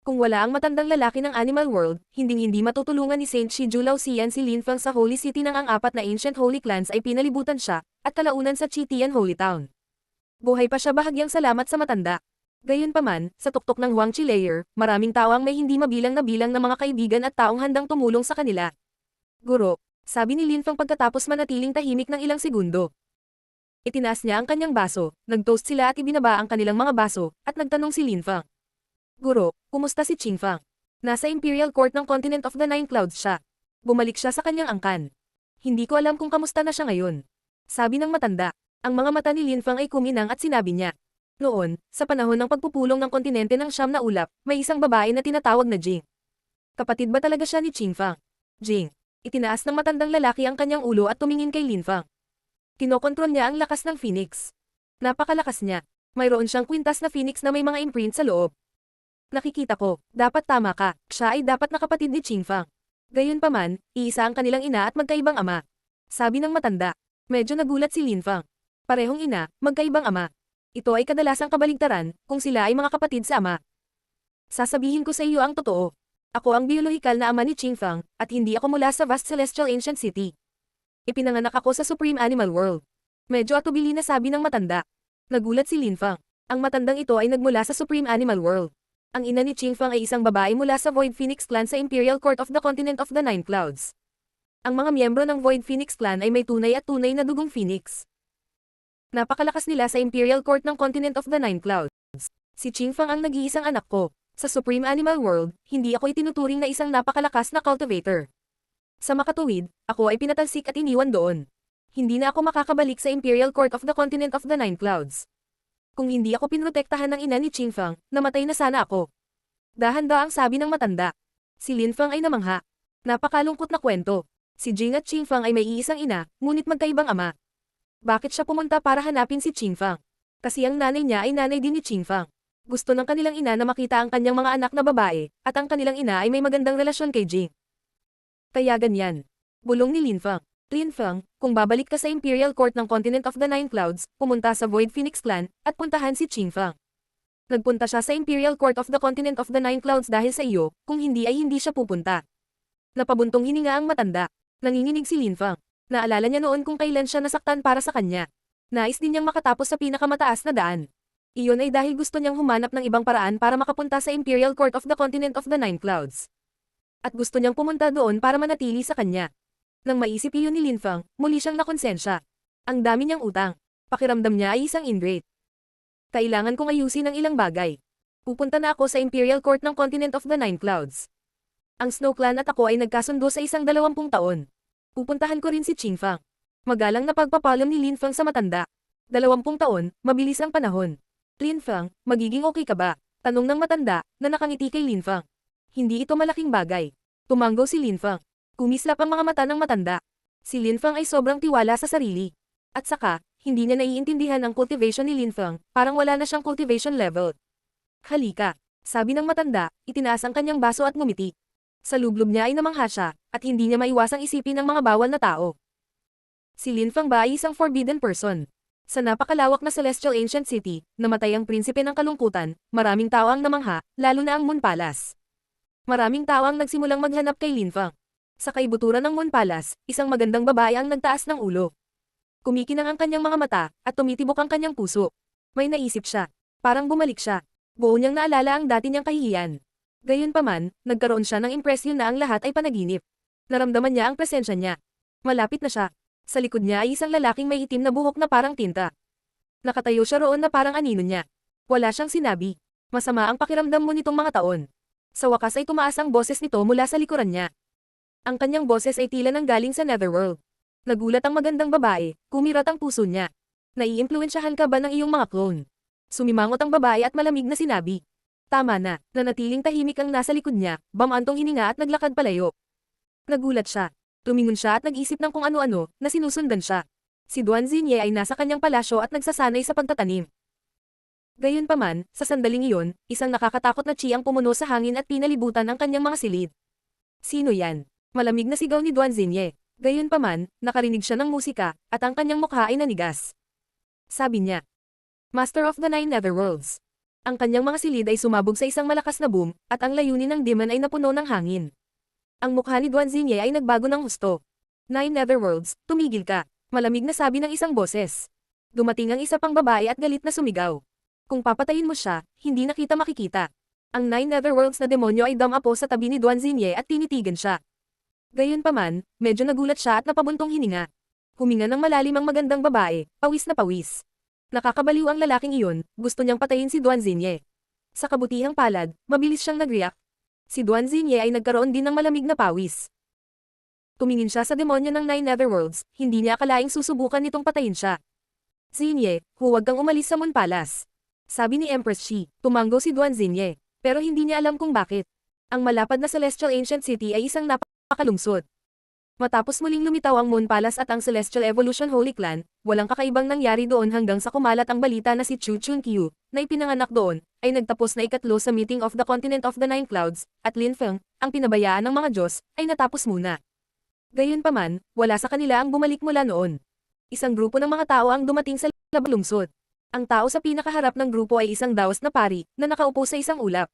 Kung wala ang matandang lalaki ng Animal World, hinding-hindi matutulungan ni Saint Shiju Laoxian si Lin Feng sa Holy City nang ang apat na ancient holy clans ay pinalibutan siya, at kalaunan sa Chitian Holy Town. Buhay pa siya bahagyang salamat sa matanda. Gayunpaman, sa tuktok ng Huangqi Layer, maraming tao ang may hindi mabilang na bilang ng mga kaibigan at taong handang tumulong sa kanila. Guro, sabi ni Lin Feng pagkatapos manatiling tahimik ng ilang segundo. Itinaas niya ang kanyang baso, nag-toast sila at ibinaba ang kanilang mga baso, at nagtanong si Lin Feng. Guro, kumusta si Qing Fang? Nasa Imperial Court ng Continent of the Nine Clouds siya. Bumalik siya sa kanyang angkan. Hindi ko alam kung kamusta na siya ngayon. Sabi ng matanda. Ang mga mata ni Lin Fang ay kuminang at sinabi niya. Noon, sa panahon ng pagpupulong ng kontinente ng Siyam na Ulap, may isang babae na tinatawag na Jing. Kapatid ba talaga siya ni Qing Fang? Jing. Itinaas ng matandang lalaki ang kanyang ulo at tumingin kay Lin Fang. Kinokontrol niya ang lakas ng Phoenix. Napakalakas niya. Mayroon siyang kwintas na Phoenix na may mga imprint sa loob. Nakikita ko, dapat tama ka, siya ay dapat na kapatid ni Qing Fang. Gayunpaman, iisa ang kanilang ina at magkaibang ama. Sabi ng matanda. Medyo nagulat si Lin Fang. Parehong ina, magkaibang ama. Ito ay kadalasang kabaligtaran, kung sila ay mga kapatid sa ama. Sasabihin ko sa iyo ang totoo. Ako ang biolohikal na ama ni Qing Fang, at hindi ako mula sa vast celestial ancient city. Ipinanganak ako sa Supreme Animal World. Medyo atubili na sabi ng matanda. Nagulat si Lin Fang. Ang matandang ito ay nagmula sa Supreme Animal World. Ang ina ni Qing Fang ay isang babae mula sa Void Phoenix Clan sa Imperial Court of the Continent of the Nine Clouds. Ang mga miyembro ng Void Phoenix Clan ay may tunay at tunay na dugong Phoenix. Napakalakas nila sa Imperial Court ng Continent of the Nine Clouds. Si Qing Fang ang nag-iisang anak ko. Sa Supreme Animal World, hindi ako itinuturing na isang napakalakas na cultivator. Sa makatuwid, ako ay pinatalsik at iniwan doon. Hindi na ako makakabalik sa Imperial Court of the Continent of the Nine Clouds. Kung hindi ako pinrotektahan ng ina ni Qing Fang, namatay na sana ako. Dahan-daang sabi ng matanda. Si Lin Fang ay namangha. Napakalungkot na kwento. Si Jing at Qing Fang ay may iisang ina, ngunit magkaibang ama. Bakit siya pumunta para hanapin si Qing Fang? Kasi ang nanay niya ay nanay din ni Qing Fang. Gusto ng kanilang ina na makita ang kanyang mga anak na babae, at ang kanilang ina ay may magandang relasyon kay Jing. Kaya ganyan. Bulong ni Lin Fang. Lin Fang, kung babalik ka sa Imperial Court ng Continent of the Nine Clouds, pumunta sa Void Phoenix Clan, at puntahan si Qing Fang. Nagpunta siya sa Imperial Court of the Continent of the Nine Clouds dahil sa iyo, kung hindi ay hindi siya pupunta. Napabuntong hininga ang matanda. Nanginginig si Lin Fang. Naalala niya noon kung kailan siya nasaktan para sa kanya. Nais din niyang makatapos sa pinakamataas na daan. Iyon ay dahil gusto niyang humanap ng ibang paraan para makapunta sa Imperial Court of the Continent of the Nine Clouds. At gusto niyang pumunta doon para manatili sa kanya. Nang maisip iyon ni Lin Fang, muli siyang nakonsensya. Ang dami niyang utang. Pakiramdam niya ay isang ingrate. Kailangan kong ayusin ang ilang bagay. Pupunta na ako sa Imperial Court ng Continent of the Nine Clouds. Ang Snow Clan at ako ay nagkasundo sa 120 taon. Pupuntahan ko rin si Qing Fang. Magalang na pagpapalam ni Lin Fang sa matanda. 20 taon, mabilis ang panahon. Lin Fang, magiging okay ka ba? Tanong ng matanda, na nakangiti kay Lin Fang. Hindi ito malaking bagay. Tumanggo si Lin Fang. Kumislap ang mga mata ng matanda. Si Lin Fang ay sobrang tiwala sa sarili. At saka, hindi niya naiintindihan ang cultivation ni Lin Fang, parang wala na siyang cultivation level. Halika, sabi ng matanda, itinaas ang kanyang baso at ngumiti. Sa lublob niya ay namangha siya, at hindi niya maiwasang isipin ng mga bawal na tao. Si Lin Fang ba ay isang forbidden person? Sa napakalawak na Celestial Ancient City, namatay ang prinsipe ng kalungkutan, maraming tao ang namangha, lalo na ang Moon Palace. Maraming tao ang nagsimulang maghanap kay Lin Fang. Sa kaibuturan ng Moon Palace, isang magandang babae ang nagtaas ng ulo. Kumikinang ang kanyang mga mata, at tumitibok ang kanyang puso. May naisip siya. Parang bumalik siya. Buo niyang naalala ang dati niyang kahihiyan. Gayunpaman, nagkaroon siya ng impresyon na ang lahat ay panaginip. Naramdaman niya ang presensya niya. Malapit na siya. Sa likod niya ay isang lalaking may itim na buhok na parang tinta. Nakatayo siya roon na parang anino niya. Wala siyang sinabi. Masama ang pakiramdam mo nitong mga taon. Sa wakas ay tumaas ang boses nito mula sa likuran niya. Ang kanyang boses ay tila nang galing sa Netherworld. Nagulat ang magandang babae, kumirat ang puso niya. Naiimpluwensyahan ka ba ng iyong mga clone? Sumimangot ang babae at malamig na sinabi. Tama na, nanatiling tahimik ang nasa likod niya, bamantong hininga at naglakad palayo. Nagulat siya. Tumingon siya at nag-isip ng kung ano-ano, na sinusundan siya. Si Duan Xinye ay nasa kanyang palasyo at nagsasanay sa pagtatanim. Gayunpaman, sa sandaling iyon, isang nakakatakot na chi ang pumuno sa hangin at pinalibutan ang kanyang mga silid. Sino yan? Malamig na sigaw ni Duan Xinye. Gayunpaman, nakarinig siya ng musika, at ang kanyang mukha ay nanigas. Sabi niya, Master of the Nine Netherworlds. Ang kanyang mga silid ay sumabog sa isang malakas na boom, at ang layunin ng demon ay napuno ng hangin. Ang mukha ni Duan Xingye ay nagbago ng husto. Nine Netherworlds, tumigil ka. Malamig na sabi ng isang boses. Dumating ang isa pang babae at galit na sumigaw. Kung papatayin mo siya, hindi na kita makikita. Ang Nine Netherworlds na demonyo ay damapo sa tabi ni Duan Xingye at tinitigan siya. Gayunpaman, medyo nagulat siya at napabuntong hininga. Huminga ng malalim ang magandang babae, pawis na pawis. Nakakabaliw ang lalaking iyon, gusto niyang patayin si Duan Xingye. Sa kabutihang palad, mabilis siyang nag-react. Si Duan Xingye ay nagkaroon din ng malamig na pawis. Tumingin siya sa demonyo ng Nine Netherworlds, hindi niya akalaing susubukan nitong patayin siya. Xingye, huwag kang umalis sa Moon Palace. Sabi ni Empress Shi, tumango si Duan Xingye, pero hindi niya alam kung bakit. Ang malapad na Celestial Ancient City ay isang napakalungsod. Matapos muling lumitaw ang Moon Palace at ang Celestial Evolution Holy Clan, walang kakaibang nangyari doon hanggang sa kumalat ang balita na si Chu Chunkyu, na ipinanganak doon, ay nagtapos na ikatlo sa Meeting of the Continent of the Nine Clouds, at Lin Feng, ang pinabayaan ng mga Diyos, ay natapos muna. Gayunpaman, wala sa kanila ang bumalik mula noon. Isang grupo ng mga tao ang dumating sa lungsod. Ang tao sa pinakaharap ng grupo ay isang daos na pari, na nakaupo sa isang ulap.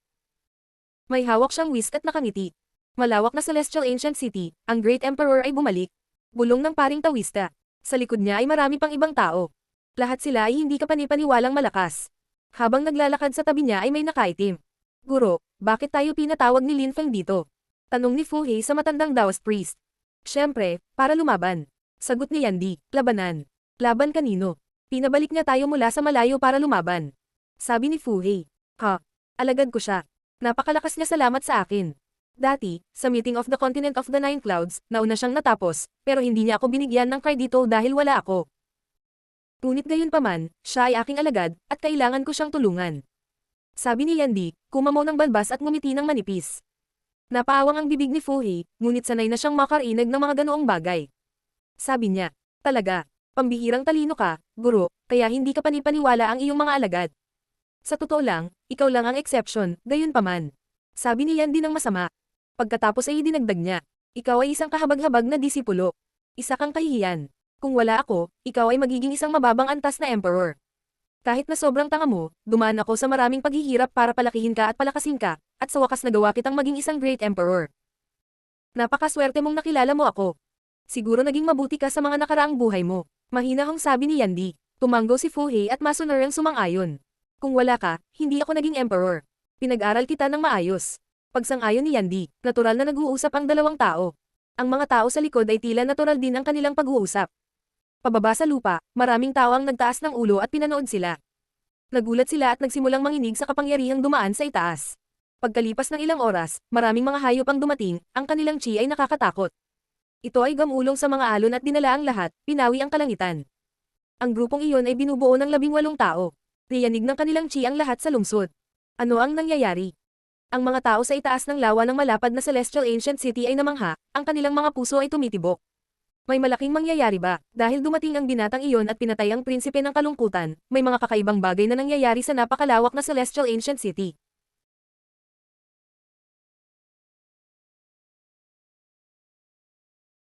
May hawak siyang whisk at nakangiti. Malawak na Celestial Ancient City, ang Great Emperor ay bumalik. Bulong ng paring tawista. Sa likod niya ay marami pang ibang tao. Lahat sila ay hindi kapanipaniwalang malakas. Habang naglalakad sa tabi niya ay may nakaitim. Guro, bakit tayo pinatawag ni Lin Feng dito? Tanong ni Fu Hei sa matandang Daoist priest. Siyempre, para lumaban. Sagot ni Yandy, labanan. Laban kanino? Pinabalik niya tayo mula sa malayo para lumaban. Sabi ni Fu Hei. Ha? Alagad ko siya. Napakalakas niya, salamat sa akin. Dati, sa Meeting of the Continent of the Nine Clouds, nauna siyang natapos, pero hindi niya ako binigyan ng kredito dahil wala ako. Ngunit gayunpaman, siya ay aking alagad, at kailangan ko siyang tulungan. Sabi ni Yandy, kumamaw ng balbas at ngumiti ng manipis. Napaawang ang bibig ni Fu Hei, ngunit sanay na siyang makarinig ng mga ganoong bagay. Sabi niya, talaga, pambihirang talino ka, guro, kaya hindi ka panipaniwala ang iyong mga alagad. Sa totoo lang, ikaw lang ang exception, gayunpaman. Sabi ni Yandy ng masama. Pagkatapos ay dinagdag niya, ikaw ay isang kahabag-habag na disipulo. Isa kang kahihiyan. Kung wala ako, ikaw ay magiging isang mababang antas na emperor. Kahit na sobrang tanga mo, dumaan ako sa maraming paghihirap para palakihin ka at palakasin ka, at sa wakas nagawa kitang maging isang great emperor. Napakaswerte mong nakilala mo ako. Siguro naging mabuti ka sa mga nakaraang buhay mo. Mahinahong sabi ni Yandy. Tumango si Fu Hei at masunarang sumang-ayon. Kung wala ka, hindi ako naging emperor. Pinag-aral kita ng maayos. Pagsang-ayon ni Yandy, natural na nag-uusap ang dalawang tao. Ang mga tao sa likod ay tila natural din ang kanilang pag-uusap. Pababa sa lupa, maraming tao ang nagtaas ng ulo at pinanood sila. Nagulat sila at nagsimulang manginig sa kapangyarihang dumaan sa itaas. Pagkalipas ng ilang oras, maraming mga hayop ang dumating, ang kanilang chi ay nakakatakot. Ito ay gamulong sa mga alon at dinala ang lahat, pinawi ang kalangitan. Ang grupong iyon ay binubuo ng 18 tao. Riyanig ng kanilang chi ang lahat sa lungsod. Ano ang nangyayari? Ang mga tao sa itaas ng lawa ng malapad na Celestial Ancient City ay namangha, ang kanilang mga puso ay tumitibok. May malaking mangyayari ba? Dahil dumating ang binatang iyon at pinatay ang prinsipe ng kalungkutan, may mga kakaibang bagay na nangyayari sa napakalawak na Celestial Ancient City.